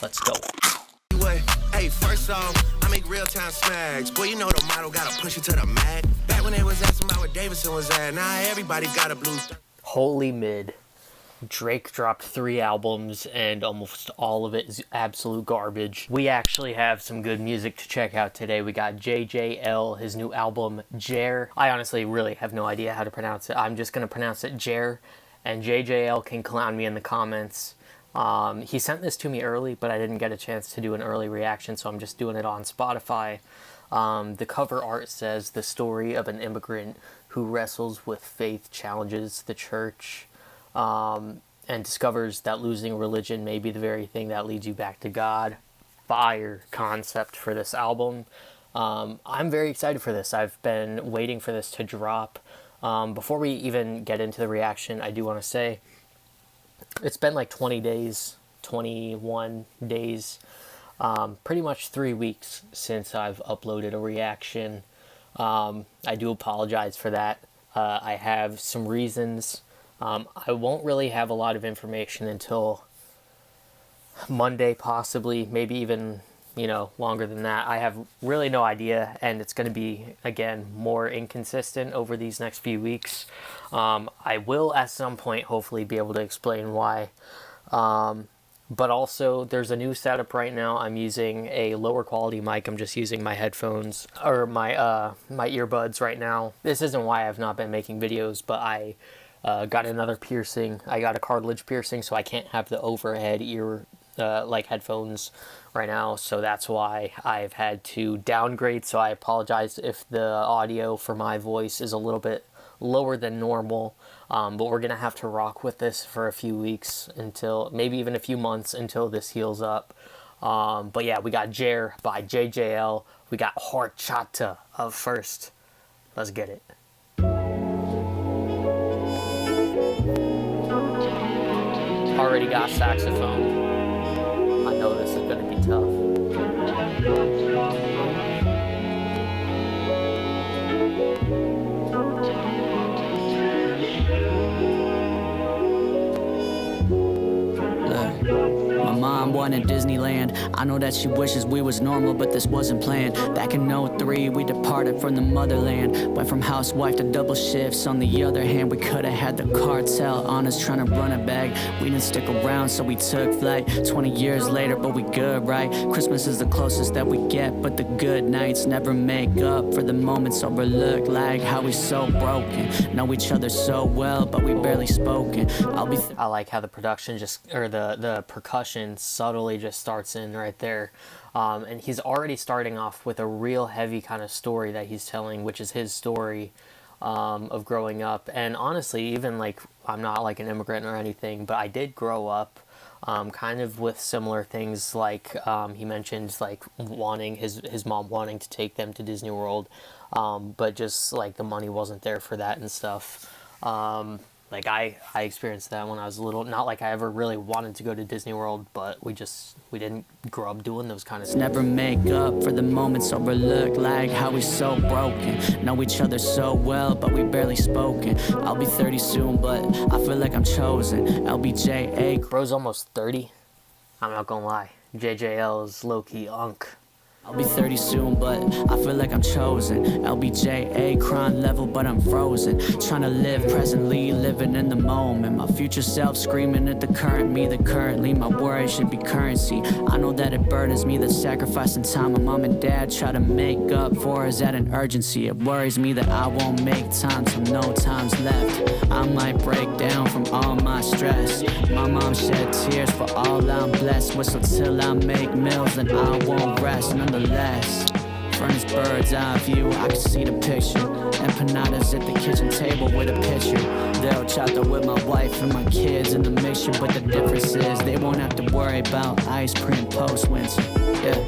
Let's go. Hey, first off, I make real-time smacks. Boy, you know the model gotta push it to the mag. Back when they was asking about where Davidson was at, now everybody got a blue. Holy mid. Drake dropped 3 albums and almost all of it is absolute garbage. We actually have some good music to check out today. We got JJL, his new album, Jair. I honestly really have no idea how to pronounce it. I'm just going to pronounce it Jair, and JJL can clown me in the comments. He sent this to me early, but I didn't get a chance to do an early reaction, so I'm just doing it on Spotify. The cover art says, the story of an immigrant who wrestles with faith, challenges the church, and discovers that losing religion may be the very thing that leads you back to God. Fire concept for this album. I'm very excited for this. I've been waiting for this to drop. Before we even get into the reaction, I do want to say it's been like 21 days, pretty much 3 weeks since I've uploaded a reaction. I do apologize for that. I have some reasons. I won't really have a lot of information until Monday, possibly, maybe even, longer than that. I have really no idea, and it's going to be, again, more inconsistent over these next few weeks. I will, at some point, hopefully be able to explain why. But also, there's a new setup right now. I'm using a lower quality mic. I'm just using my headphones, or my earbuds right now. This isn't why I've not been making videos, but I got another piercing. I got a cartilage piercing, so I can't have the overhead ear headphones right now, so that's why I've had to downgrade. So I apologize if the audio for my voice is a little bit lower than normal, but we're gonna have to rock with this for a few weeks, until maybe even a few months, until this heals up. But yeah, we got Jair by JJL. We got Horchata up first. Let's get it. Already got saxophone. I know this is going to be tough. My mom wanted Disneyland. I know that she wishes we was normal, but this wasn't planned. Back in '03, we departed from the motherland. Went from housewife to double shifts. On the other hand, we could've had the cartel on us trying to run a bag. We didn't stick around, so we took flight. 20 years later, but we good, right? Christmas is the closest that we get, but the good nights never make up for the moments overlooked. Like how we so broken, know each other so well, but we barely spoken. I like how the production the percussion subtly just starts in right there, and he's already starting off with a real heavy kind of story that he's telling, which is his story of growing up. And honestly, even like, I'm not like an immigrant or anything, but I did grow up kind of with similar things. Like he mentioned, like wanting his mom wanting to take them to Disney World, but just like the money wasn't there for that and stuff. Like I experienced that when I was little. Not like I ever really wanted to go to Disney World, but we didn't grow up doing those kind of stuff. Never make up for the moments overlooked. Like how we so broken, know each other so well, but we barely spoken. I'll be 30 soon, but I feel like I'm chosen. LBJA. Bro's almost 30. I'm not gonna lie. JJL is low-key unk. I'll be 30 soon, but I feel like I'm chosen. LBJA, crime level, but I'm frozen. Trying to live presently, living in the moment. My future self screaming at the current me, that currently my worries should be currency. I know that it burdens me, that sacrificing time my mom and dad try to make up for is at an urgency. It worries me that I won't make time till no time's left. I might break down from all my stress. My mom shed tears for all I'm blessed. Whistle till I make meals and I won't rest. Nonetheless, from this bird's eye view, I can see the picture. Empanadas at the kitchen table with a pitcher. They'll chata with my wife and my kids in the mixture, but the difference is they won't have to worry about ice cream post-winter. Yeah,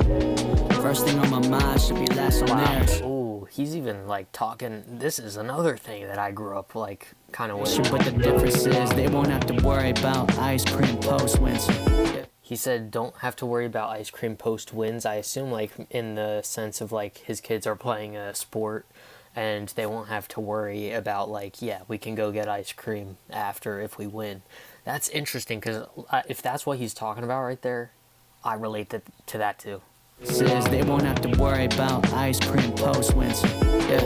first thing on my mind should be last on theirs. Ooh, he's even like talking. This is another thing that I grew up like kind of with. But the difference is they won't have to worry about ice cream post-winter. Yeah. He said don't have to worry about ice cream post wins. I assume like in the sense of like his kids are playing a sport and they won't have to worry about like, yeah, we can go get ice cream after if we win. That's interesting, because if that's what he's talking about right there, I relate to that too. Says they won't have to worry about ice cream post winter. Yeah.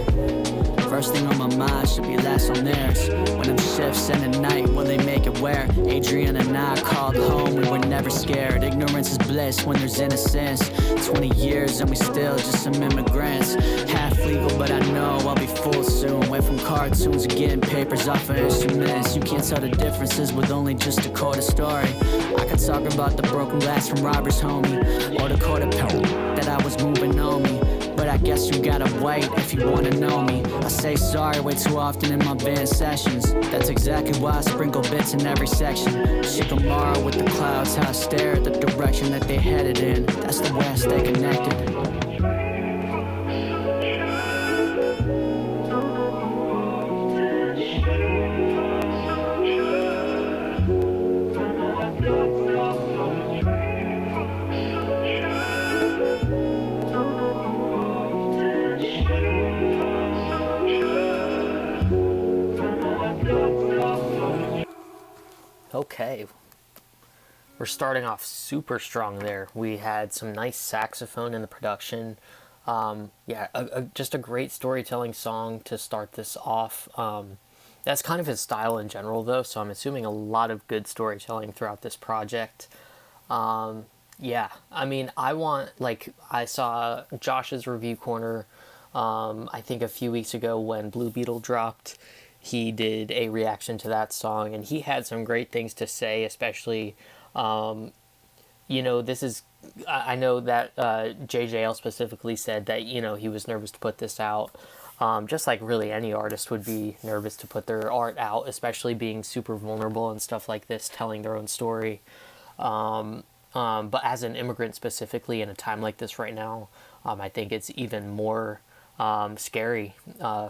First thing on my mind should be last on theirs. When them shifts in the night, will they make it where? Adrian and I called home, we were never scared. Ignorance is bliss when there's innocence. 20 years and we still just some immigrants. Half legal, but I know I'll be full soon. Went from cartoons to getting papers off of instruments. You can't tell the differences with only just a quarter story. I could talk about the broken glass from Robert's homie, or the quarter pound that I was moving on me. But I guess you gotta wait if you wanna know me. I say sorry way too often in my band sessions. That's exactly why I sprinkle bits in every section. Shikamaru with the clouds, how I stare at the direction that they headed in. That's the way I stay connected. Okay, we're starting off super strong there. We had some nice saxophone in the production. Just a great storytelling song to start this off. That's kind of his style in general, though, so I'm assuming a lot of good storytelling throughout this project. I saw Josh's review corner, I think a few weeks ago when Blue Beetle dropped. He did a reaction to that song, and he had some great things to say, especially, I know that JJL specifically said that, he was nervous to put this out, just like really any artist would be nervous to put their art out, especially being super vulnerable and stuff like this, telling their own story. But as an immigrant specifically in a time like this right now, I think it's even more scary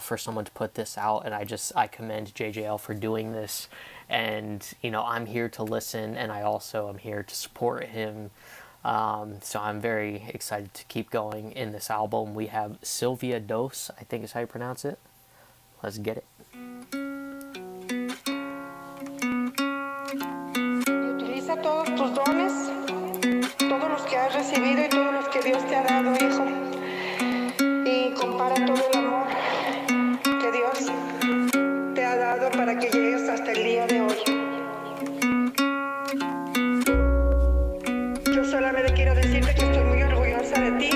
for someone to put this out, and I commend JJL for doing this. And I'm here to listen, and I also am here to support him, so I'm very excited to keep going in this album. We have Sylvia Dos, I think is how you pronounce it. Let's get it. Utiliza todos tus dones, todos los que has recibido y todos los que Dios te ha dado, hijo. Y compara todo el amor que Dios te ha dado para que llegues hasta el día de hoy. Yo solamente quiero decirte que estoy muy orgullosa de ti,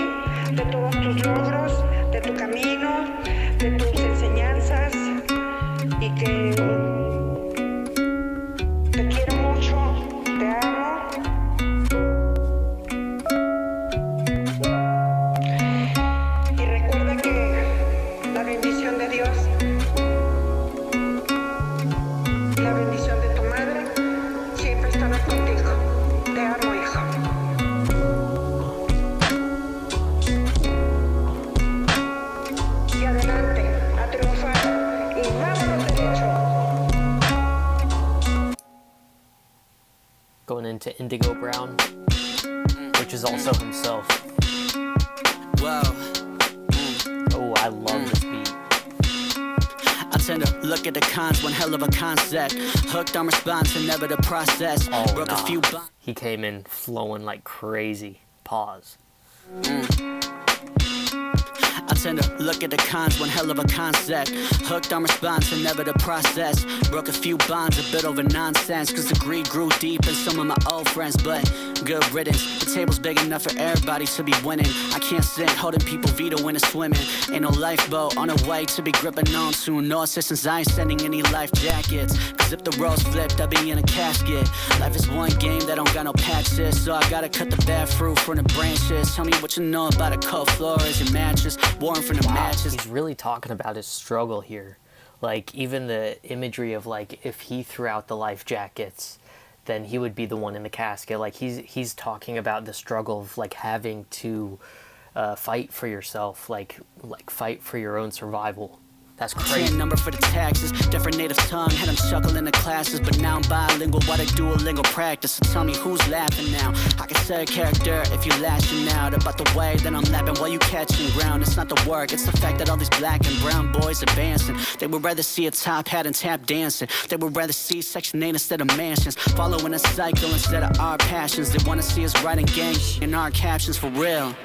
de todos tus logros, de tu camino, de tus enseñanzas, y que te quiero mucho, te amo. Going into Indigo Brown, which is also himself. Whoa. Oh, I love this beat. I tend to look at the cons, one hell of a concept. Hooked on response and never the process. Oh, Broke nah. a few bonds. He came in flowing like crazy. Pause. I tend to look at the cons, one hell of a concept. Hooked on response and never the process. Broke a few bonds, a bit over nonsense. Cause the greed grew deep in some of my old friends. But good riddance, the table's big enough for everybody to be winning. I can't sit holding people veto when it's swimming. Ain't no lifeboat on a way to be gripping on to. No assistance, I ain't sending any life jackets. Cause if the roles flipped, I'll be in a casket. Life is one game that don't got no patches. So I gotta cut the bad fruit from the branches. Tell me what you know about a cold floor as your mattress. Warm from the matches. He's really talking about his struggle here. Like, even the imagery of, like, if he threw out the life jackets, then he would be the one in the casket. Like, he's talking about the struggle of, like, having to fight for yourself, like fight for your own survival. That's crazy. Same number for the taxes, different native tongue, had them chuckling in the classes, but now I'm bilingual while they Duolingo practice. So tell me who's laughing now? I can say a character if you lashing out about the way that I'm lapping while you catching ground. It's not the work, it's the fact that all these black and brown boys advancing. They would rather see a top hat and tap dancing. They would rather see Section 8 instead of mansions, following a cycle instead of our passions. They wanna see us writing gang in our captions for real.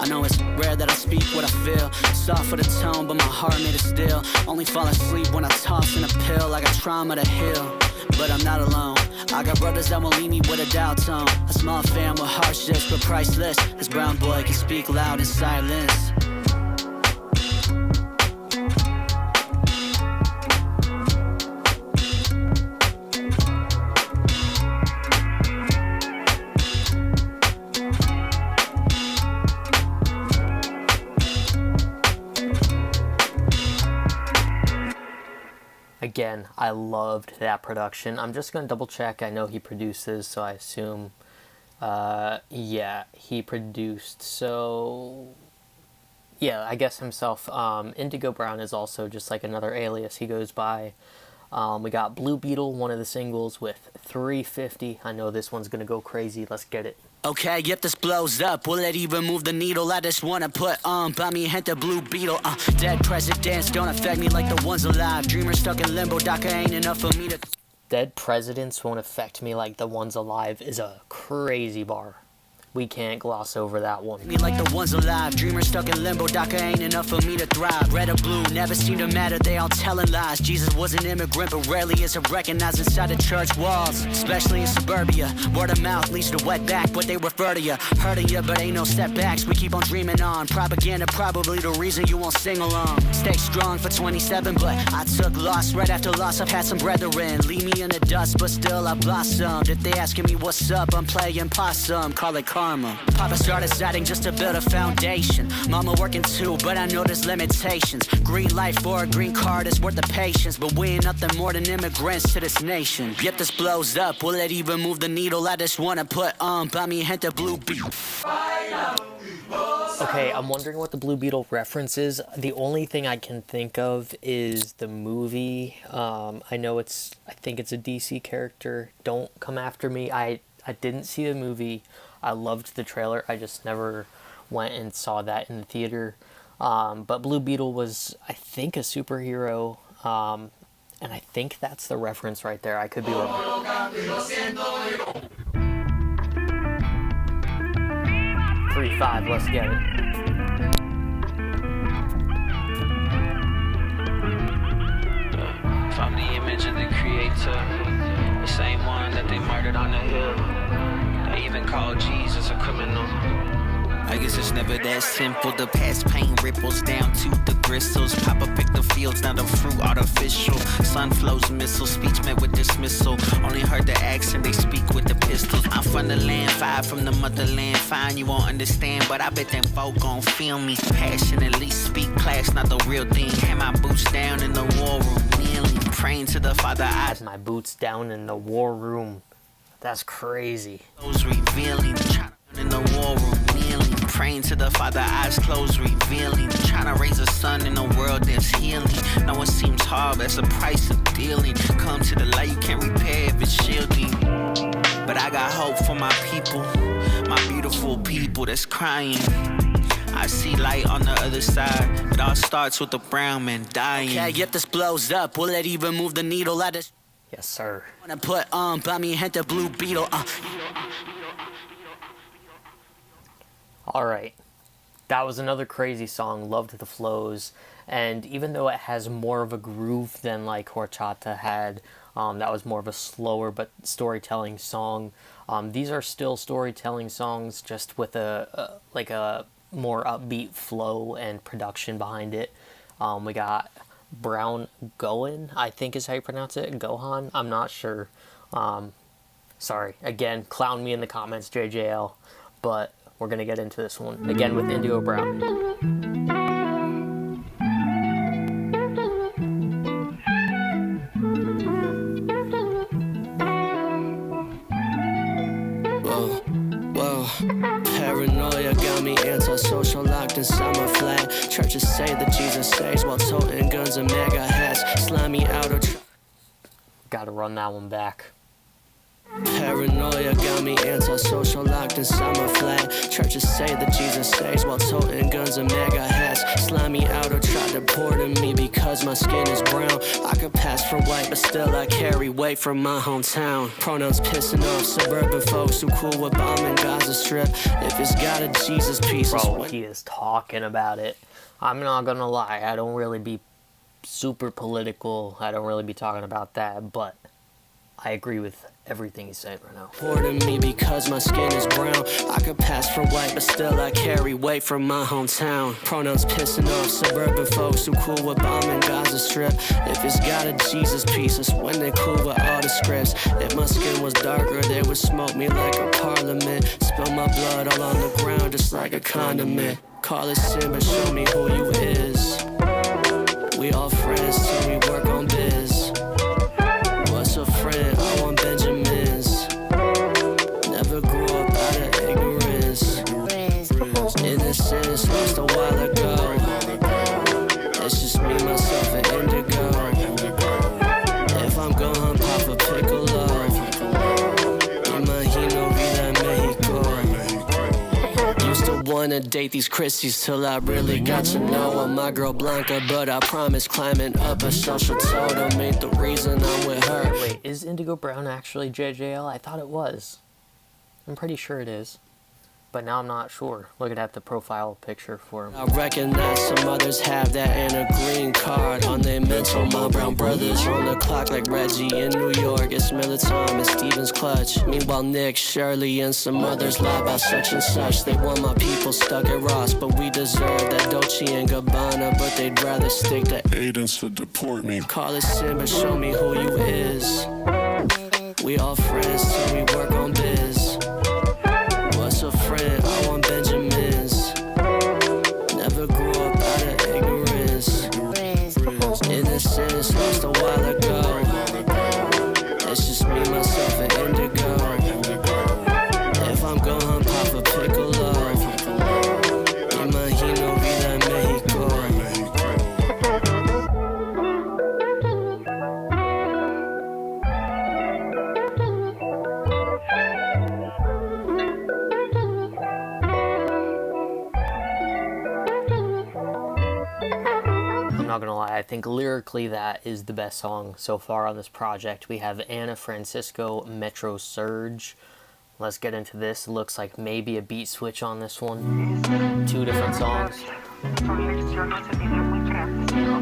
I know it's rare that I speak what I feel. Soft for the tone, but my heart made it still. Only fall asleep when I toss in a pill. I got trauma to heal, but I'm not alone. I got brothers that won't leave me with a doubt tone. A small fam with hardships, but priceless. This brown boy can speak loud in silence. Again, I loved that production. I'm just going to double check. I know he produces, so I assume, yeah, he produced. So, yeah, I guess himself. Indigo Brown is also just like another alias he goes by. We got Blue Beetle, one of the singles with 350. I know this one's going to go crazy. Let's get it. Okay, yep, this blows up. Will it even move the needle? I just wanna put by me hit the Blue Beetle. Dead presidents don't affect me like the ones alive. Dreamers stuck in limbo, DACA ain't enough for me to. Dead presidents won't affect me like the ones alive is a crazy bar. We can't gloss over that one. Me like the ones alive, dreamers stuck in limbo, DACA ain't enough for me to thrive. Red or blue, never seem to matter, they all telling lies. Jesus was an immigrant, but rarely is it recognized inside the church walls, especially in suburbia. Word of mouth leads to wetback, but they refer to you, hurting you, but ain't no setbacks. We keep on dreaming on, propaganda probably the reason you won't sing along. Stay strong for 27, but I took loss right after loss. I've had some brethren leave me in the dust, but still I blossomed. If they asking me what's up, I'm playing possum, call it karma. Papa started siding just to build a foundation. Mama working too, but I know there's limitations. Green light for a green card is worth the patience, but we ain't nothing more than immigrants to this nation. Yep, this blows up. Will it even move the needle? I just wanna put by me hit the Blue Beetle. Okay, I'm wondering what the Blue Beetle reference is. The only thing I can think of is the movie. I know I think it's a DC character. Don't Come After Me. I didn't see the movie. I loved the trailer. I just never went and saw that in the theater. But Blue Beetle was, I think, a superhero. And I think that's the reference right there. I could be wrong. 3-5, let's get it. From the image of the creator, the same one that they murdered on the hill. They even called Jesus a criminal. I guess it's never that simple. The past pain ripples down to the bristles. Papa picked the fields, now the fruit artificial. Sun flows missile, speech met with dismissal. Only heard the accent, they speak with the pistols. I'm from the land, fire from the motherland. Fine, you won't understand, but I bet them folk gon' feel me. Passionately speak class, not the real thing. Had my boots down in the war room, kneeling, praying to the Father. Has my boots down in the war room. That's crazy. Eyes revealing, trying in the war room, kneeling, praying to the Father, eyes closed, revealing, trying to raise a son in a world that's healing. No, it seems hard, that's the price of dealing. Come to the light, you can't repair if it's shielding. But I got hope for my people, my beautiful people that's crying. I see light on the other side. It all starts with the brown man dying. Okay, yep, this blows up. Will it even move the needle? I just Yes, sir. wanna put by me hit the Blue Beetle. All right. That was another crazy song. Loved the flows. And even though it has more of a groove than like Horchata had, that was more of a slower but storytelling song. These are still storytelling songs, just with a more upbeat flow and production behind it. We got Brown Gohan, I think is how you pronounce it. Gohan, I'm not sure. Sorry. Again, clown me in the comments, JJL. But we're going to get into this one. Again with Indigo Brown. Paranoia got me antisocial, locked inside my flat. Churches say that Jesus saves while toting guns and MAGA hats. Slimy outer. Gotta run that one back. Paranoia got me antisocial, locked inside my flat. Churches say that Jesus saves while toting guns and MAGA hats. Slimy outer tried to pour to me because my skin is brown. I could pass for white, but still I carry weight from my hometown. Pronouns pissing off suburban folks who cool with bombing Gaza Strip. If it's got a Jesus piece, bro, he is talking about it. I'm not gonna lie, I don't really be super political. I don't really be talking about that, but I agree with everything he's saying right now. Pour to me because my skin is brown. I could pass for white, but still I carry weight from my hometown. Pronouns pissing off suburban folks who cool with bombing Gaza Strip. If it's got a Jesus piece, it's when they cool with all the scripts. If my skin was darker, they would smoke me like a parliament. Spill my blood all on the ground just like a condiment. Call it sin, but show me who you is. We all friends till we work on biz. What's a friend? I want Benjamins. Never grew up out of ignorance. Innocence lost a while ago. It's just me, myself, and indigo. If I'm gone, pop a piccolo. Imagino vida Mexico. Used to wanna date these Christies till I really got to know her. My girl Blanca, but I promise climbing up a social totem ain't the reason I'm with her. Wait, is Indigo Brown actually JJL? I thought it was. I'm pretty sure it is. But now I'm not sure. Looking at the profile picture for him. I recognize some others have that and a green card on their mental. My brown brothers on the clock like Reggie in New York. It's Miller time and Stevens clutch. Meanwhile, Nick, Shirley, and some others lie about such and such. They want my people stuck at Ross, but we deserve that Dolce and Gabbana. But they'd rather stick to Aiden's to deport me. Call it sin, but show me who you is. We all friends till we work on biz. What's a friend? I want Benjamins. Never grew up out of ignorance. Innocence lost a while ago. It's just me, myself, and indigo. If I'm gone, pop a piccolo. Imagino vida Mexico. I'm not gonna lie, I think lyrically that is the best song so far on this project. We have Ana Francisco, Metro Surge. Let's get into this. Looks like maybe a beat switch on this one. Two different songs. Son lecciones de vida muy grandes, hijo.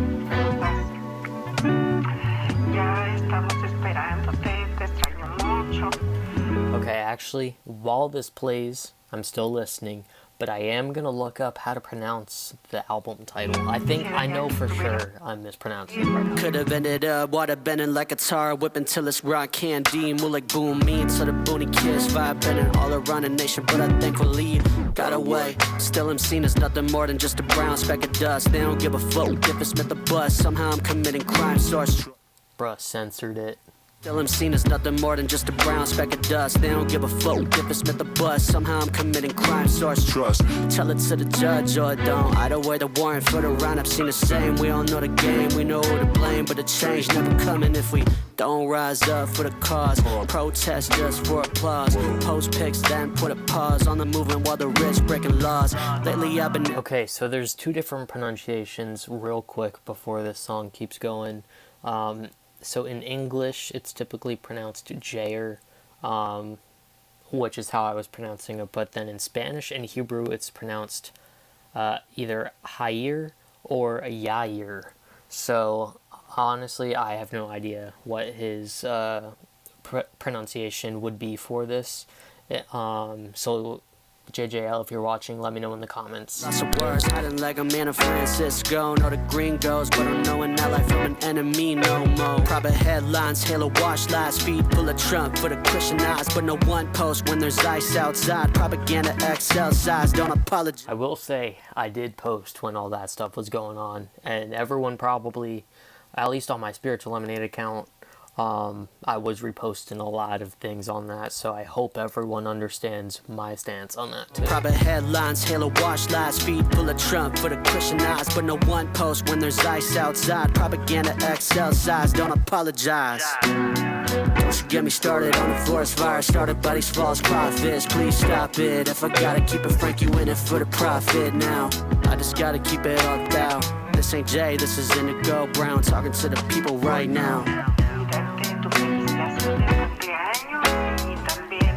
Ya estamos esperándote, te extraño mucho. Okay, actually, while this plays, I'm still listening, but I am gonna look up how to pronounce the album title. I think I know for sure I'm mispronouncing it right now. Could've ended up water bending like a tar, whipping till it's rock candy. More like boom mean to the boony kids, vibe bending all around the nation. But I thankfully got away. Still I'm seen as nothing more than just a brown speck of dust. They don't give a fuck if it's Smith the bus. Somehow I'm committing crime, source. Bruh, censored it. Still I'm seen as nothing more than just a brown speck of dust. They don't give a fuck if it's Smith the bus. Somehow I'm committing crime, source trust. Tell it to the judge or don't. Either way the warrant for the roundup seem the same. We all know the game, we know who to blame, but the change never coming if we don't rise up for the cause. Protest just for applause. Post pics then put a pause on the movement while the rich breaking laws. Lately I've been Okay, so there's two different pronunciations real quick before this song keeps going. So in English, it's typically pronounced Jair, which is how I was pronouncing it. But then in Spanish and Hebrew, it's pronounced either Jair or Yair. So honestly, I have no idea what his pronunciation would be for this. So JJL, if you're watching, let me know in the comments. lots of words hiding like a man of Francisco. Know the gringos, but I'm knowing that life from an enemy no more. Proper headlines, halo wash lies, feet full of Trump for the Christian eyes. But no one post when there's ice outside. Propaganda XL size, don't apologize. I will say, I did post when all that stuff was going on, and everyone probably, at least on my Spiritual Lemonade account, I was reposting a lot of things on that, so I hope everyone understands my stance on that too. Private headlines, halo wash lies, feet full of Trump for the Christian eyes, but no one post when there's ice outside. Propaganda XL size, don't apologize. Don't you get me started on the forest fire, started by these false prophets. Please stop it. If I gotta keep it frank, you in it for the profit now. I just gotta keep it all down. This ain't Jay, this is Indigo Brown, talking to the people right now. Darte tu felicitación de cumpleaños y también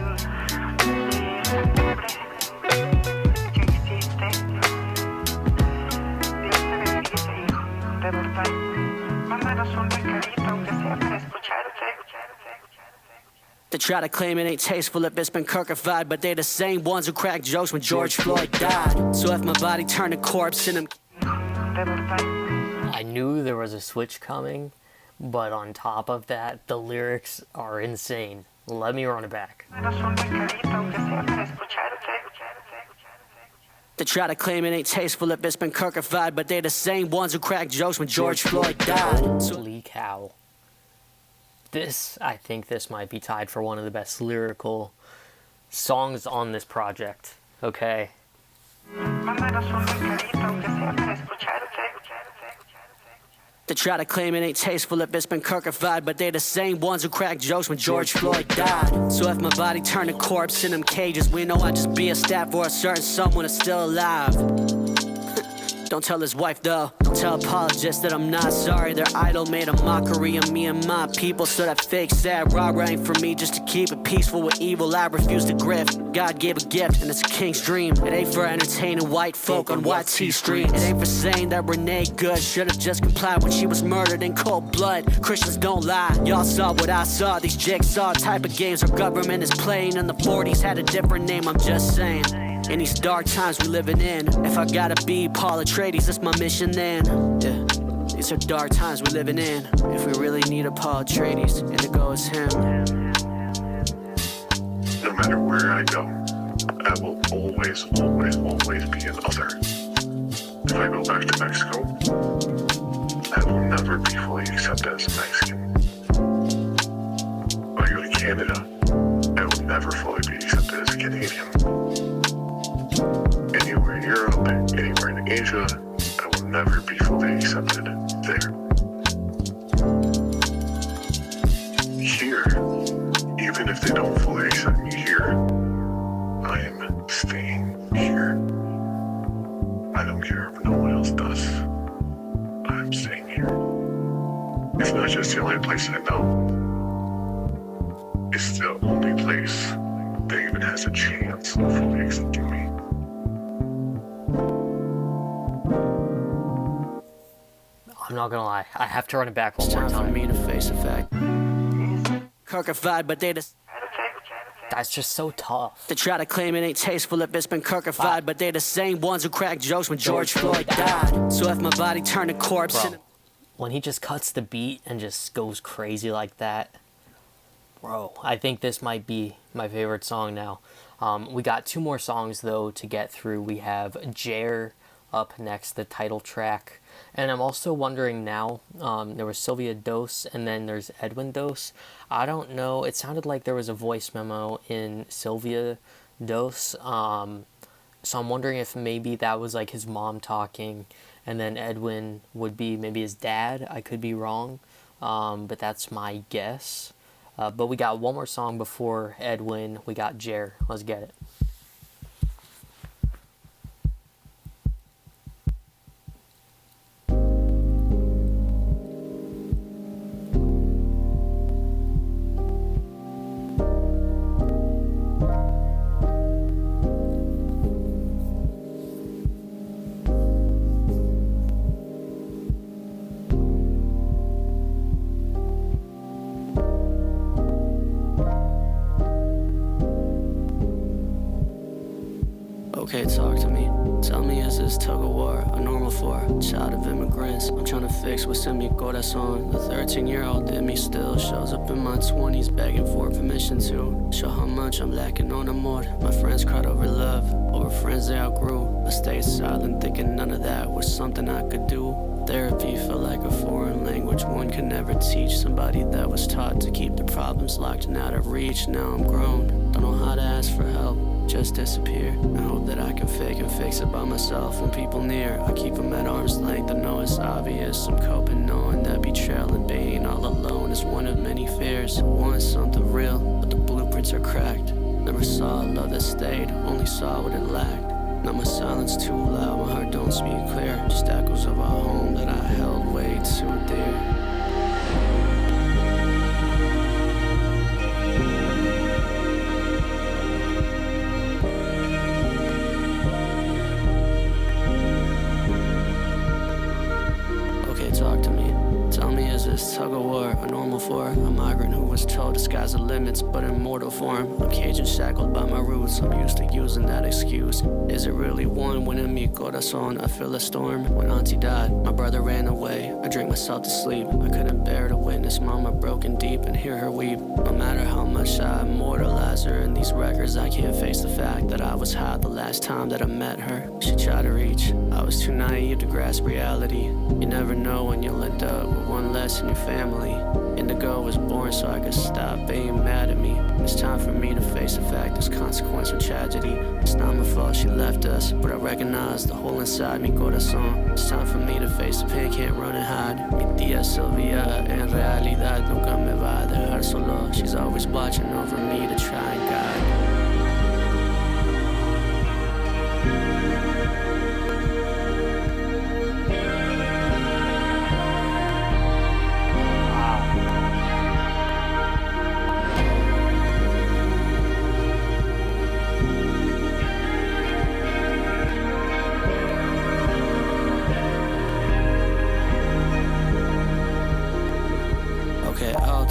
de la cumbre que hiciste. Dios te bendice, hijo, de verdad. Mándanos un recadito, aunque sea para escucharte. They try to claim it ain't tasteful if it's been kirkified, but they the same ones who cracked jokes when George Floyd died. So if my body turned a corpse in them. De verdad. I knew there was a switch coming, but on top of that, the lyrics are insane. Let me run it back. Mándanos un recadito, aunque sea para escucharte. They try to claim it ain't tasteful if it's been kirkified, but they the same ones who cracked jokes when George Floyd died. So Holy cow. I think this might be tied for one of the best lyrical songs on this project. Okay? Mándanos un recadito, aunque sea para escucharte. they try to claim it ain't tasteful if it's been kirkified, but they the same ones who cracked jokes when George Floyd died. So if my body turned a corpse in them cages, we know I'd just be a stat for a certain someone that's still alive. Don't tell his wife though, don't tell apologists that I'm not sorry. Their idol made a mockery of me and my people. So that fake sad robber ain't for me, just to keep it peaceful with evil. I refuse to grift. God gave a gift and it's a king's dream. It ain't for entertaining white folk on YT streams. It ain't for saying that Renee Good should've just complied when she was murdered in cold blood. Christians don't lie, y'all saw what I saw. These jigsaw type of games our government is playing. In the 40s had a different name, I'm just saying. In these dark times we living in, if I gotta be Paul Atreides, that's my mission then. Yeah, these are dark times we living in. If we really need a Paul Atreides, Indigo is him. No matter where I go, I will always, always, always be an other. If I go back to Mexico, I will never be fully accepted as a Mexican. If I go to Canada, I will never fully be accepted as a Canadian. Anywhere in Europe, anywhere in Asia, I will never be fully accepted there. Here, even if they don't fully accept me here, I am staying here. I don't care if no one else does. I'm staying here. It's not just the only place I know. It's the only place that even has a chance of fully accepting me. I'm not gonna lie, I have to run it back one It's more time for time. me to face the fact. Kirkified, but they just That's just so tough. they try to claim it ain't tasteful if it's been kirkified, but they the same ones who cracked jokes when George Floyd died. So if my body turned a corpse Bro, in when he just cuts the beat and just goes crazy like that, bro, I think this might be my favorite song now. We got two more songs though to get through. We have Jair up next, the title track. And I'm also wondering now, there was Sylvia Dose and then there's Edwin Dose. I don't know, it sounded like there was a voice memo in Sylvia Dose. So I'm wondering if maybe that was like his mom talking and then Edwin would be maybe his dad. I could be wrong, but that's my guess. But we got one more song before Edwin. We got Jair. Let's get it. Okay, talk to me. Tell me, is this tug of war a normal for a child of immigrants? I'm trying to fix what's in mi corazón. The 13-year-old in me still shows up in my 20s begging for permission to show how much much I'm lacking on amor. My friends cried over love, over friends they outgrew. I stayed silent, thinking none of that was something I could do. Therapy felt like a foreign language one could never teach. Somebody that was taught to keep the problems locked and out of reach. Now I'm grown, don't know how to ask for help, just disappear. I hope that I can fake and fix it by myself when people near. I keep them at arm's length, I know it's obvious. I'm coping knowing that betrayal and being all alone is one of many fears. I want something real, but the blueprints are cracked. Never saw a love that stayed, only saw what it lacked. Now my silence too loud, my heart don't speak clear. Just echoes of a home that I held way too dear. Talk to me. Tell me, is this tug of war a normal for a migrant who was told the sky's the limits but in mortal form? I'm caged and shackled by my roots, I'm used to using that excuse. Is it really one when in mi corazon I feel a storm? When auntie died, my brother ran away, I drank myself to sleep. I couldn't bear to witness mama broken deep and hear her weep. No matter how much I immortalize her in these records, I can't face the fact that I was high the last time that I met her. She tried to reach, I was too naive to grasp reality. You never know when you'll end up with one less in your family. Indigo was born so I could stop being mad at me. It's time for me to face the fact there's consequence of tragedy. It's not my fault she left us, but I recognize the hole inside mi corazón. It's time for me to face the pain, can't run and hide. Mi tía Sylvia en realidad nunca me va a dejar solo. She's always watching over me to try and guide.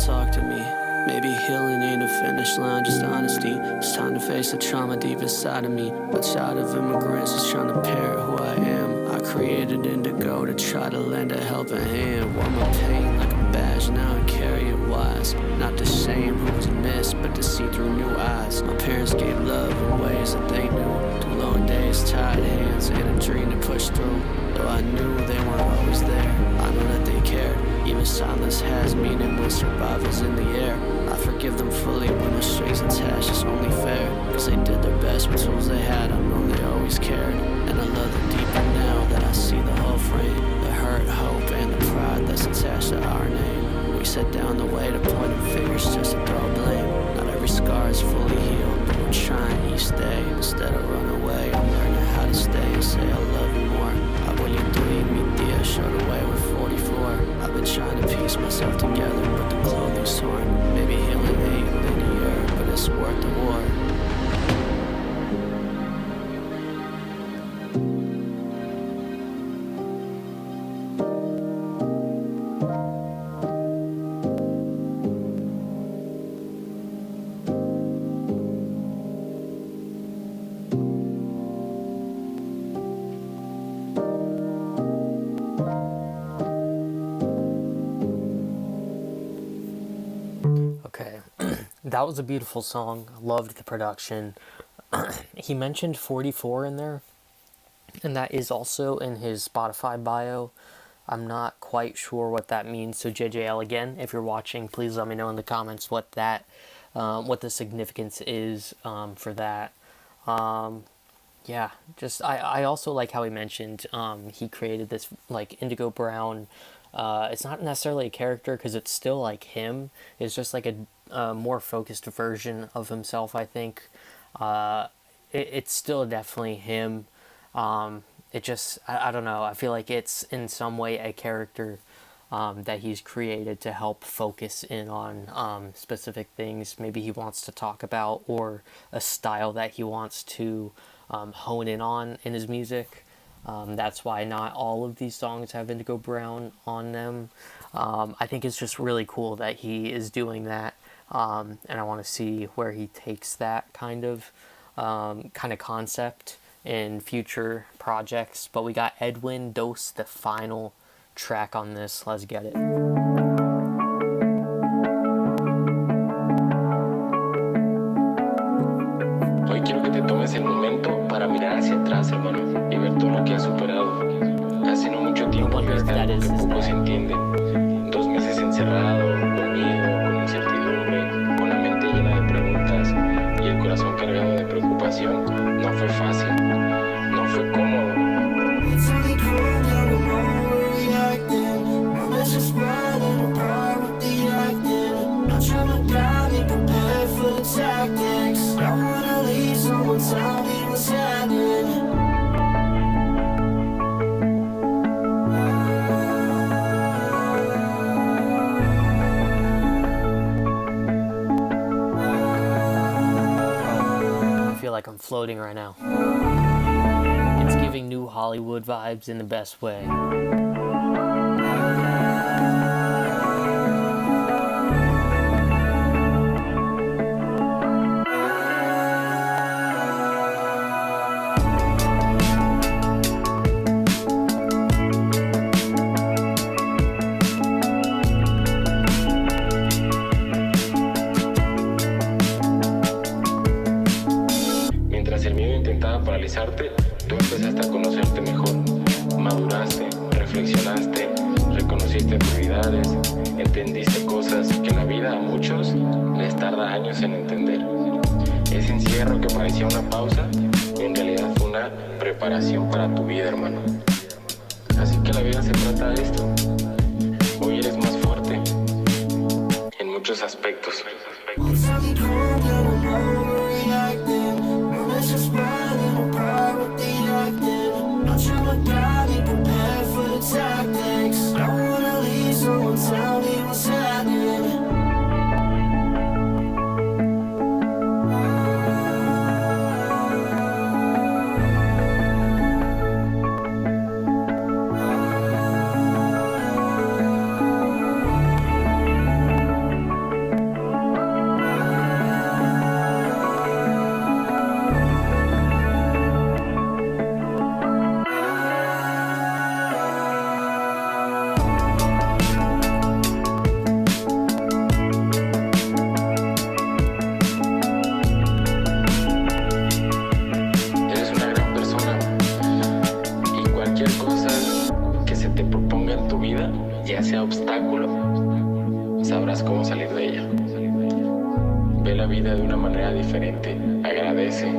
Talk to me. Maybe healing ain't a finish line, just honesty. It's time to face the trauma deep inside of me. A child of immigrants is trying to parent who I am. I created indigo to try to lend a helping hand. Wore my pain like a badge, now I carry it wise. Not to shame who was missed, but to see through new eyes. My parents gave love in ways that they knew. Through long days, tired hands, and a dream to push through. Though I knew they weren't always there, I know that they cared. Even silence has meaning when survival's in the air. I forgive them fully when the strings attached, it's only fair. Cause they did their best with tools they had, I know they always cared. And I love them deeper now that I see the whole frame. The hurt, hope, and the pride that's attached to our name. We set down the way to pointing fingers just to throw blame. Not every scar is fully healed, but we're trying each day. Instead of run away, I'm learning how to stay and say I love you more. Abuelito y mi tía showed away with 44. I've been trying to piece myself together, but the clothing's torn. Maybe healing ain't linear, but it's worth the war. That was a beautiful song. Loved the production. He mentioned 44 in there, and that is also in his Spotify bio. I'm not quite sure what that means. So JJL, again, if you're watching, please let me know in the comments what the significance is for that. Yeah, just I also like how he mentioned he created this like indigo brown. It's not necessarily a character because it's still like him. It's just like a more focused version of himself, I think. It's still definitely him. It just, I don't know. I feel like it's in some way a character that he's created to help focus in on specific things maybe he wants to talk about, or a style that he wants to hone in on in his music. That's why not all of these songs have Indigo Brown on them. I think it's just really cool that he is doing that, and I want to see where he takes that kind of concept in future projects. But we got Edwin Dos, the final track on this. Let's get it. que te tomes el momento para mirar hacia atrás, hermano, y ver todo lo que has superado. Hace no mucho tiempo viste algo que poco se entiende. 2 meses encerrado, con miedo, con incertidumbre, con la mente llena de preguntas y el corazón cargado de preocupación. No fue fácil, no fue cómodo. I feel like I'm floating right now. It's giving new Hollywood vibes in the best way. Mientras el miedo intentaba paralizarte, tú empezaste a conocerte mejor. Maduraste, reflexionaste, reconociste prioridades, entendiste cosas que la vida a muchos les tarda años en entender. Ese encierro que parecía una pausa, en realidad fue una preparación para tu vida, hermano. Así que la vida se trata de esto. Hoy eres más fuerte en muchos aspectos. Eres una gran persona y cualquier cosa que se te proponga en tu vida, ya sea obstáculo, sabrás cómo salir de ella. Ve la vida de una manera diferente, agradece,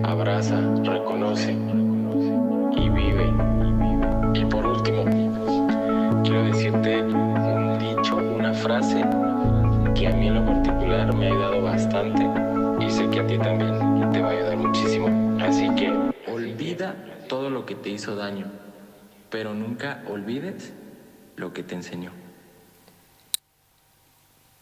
abraza, reconoce y vive. Y por último, quiero decirte un dicho, una frase que a mí en lo particular me ha ayudado bastante y sé que a ti también te va a ayudar muchísimo. Así que olvida todo lo que te hizo daño, pero nunca olvides lo que te enseñó.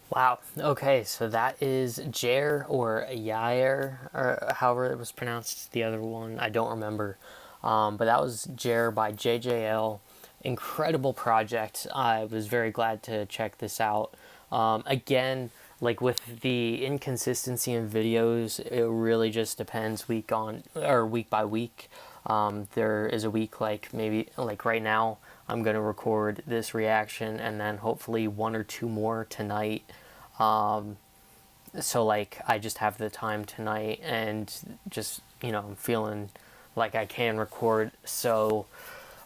Wow. Okay, so that is Jair or Jair, or however it was pronounced. The other one, I don't remember. But that was Jair by JJL. Incredible project. I was very glad to check this out. Again, like with the inconsistency in videos, it really just depends week by week. There is a week like maybe like right now, I'm gonna record this reaction and then hopefully 1 or 2 more tonight. So like I just have the time tonight and just, I'm feeling like I can record. So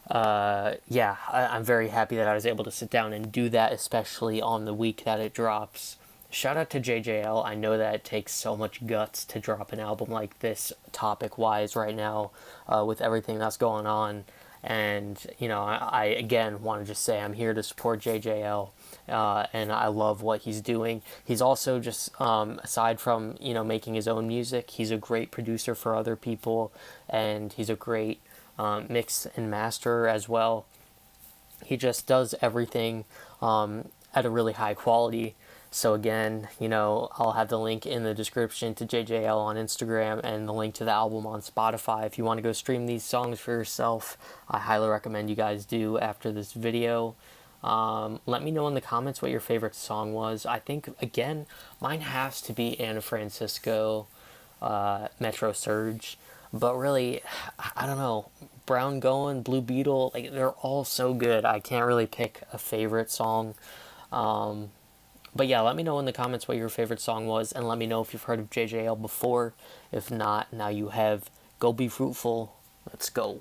yeah, I'm very happy that I was able to sit down and do that, especially on the week that it drops. Shout out to JJL. I know that it takes so much guts to drop an album like this topic-wise right now, with everything that's going on. And, I again want to just say I'm here to support JJL, and I love what he's doing. He's also just, aside from, making his own music, he's a great producer for other people, and he's a great mix and master as well. He just does everything at a really high quality. So again, I'll have the link in the description to JJL on Instagram and the link to the album on Spotify. If you want to go stream these songs for yourself, I highly recommend you guys do after this video. Let me know in the comments what your favorite song was. I think, again, mine has to be Anna Francisco, Metro Surge. But really, I don't know, Brown Goin', Blue Beetle, like they're all so good. I can't really pick a favorite song. But yeah, let me know in the comments what your favorite song was, and let me know if you've heard of JJL before. If not, now you have. Go be fruitful. Let's go.